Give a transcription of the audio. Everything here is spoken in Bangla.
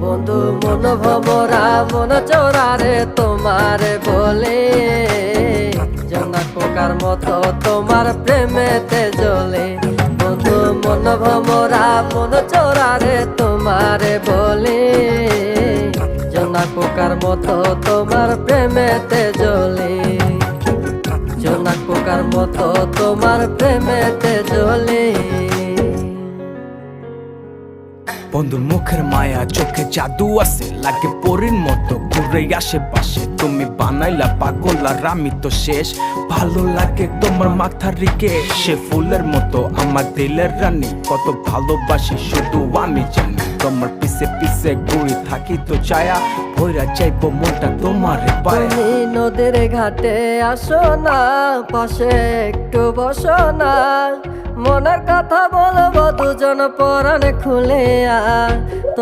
বন্ধু মন ভমরা মন চোরারে তোমারে বলে, জোনাক পোকার মতো তোমার প্রেমেতে জ্বলে। বন্ধু মন ভমরা মন চোরারে তোমারে বলে, জোনাক পোকার মতো তোমার প্রেমেতে জ্বলে। জোনাক পোকার মতো তোমার প্রেমেতে জ্বলে। বন্ধুর মুখের মায়া চোখে জাদু আছে, লাগে পরীর মতো ঘুরে আশেপাশে। তুমি বানাইলা পাগল আর আমি তো শেষ। ভালো লাগে তোমার মাথার রিকে, সে ফুলের মতো আমার দিলের রানী। কত ভালোবাসি শুধু আমি জানি, তোমার পিছে পিছে ঘুরে থাকি তো ছায়া। ভৈরা চাইবো মনটা তোমার পায়ে। তুমি নদীর ঘাটে আসো না, পাশে একটু বসো না, মনের কথা বলবো দুজন পরাণ খুলে।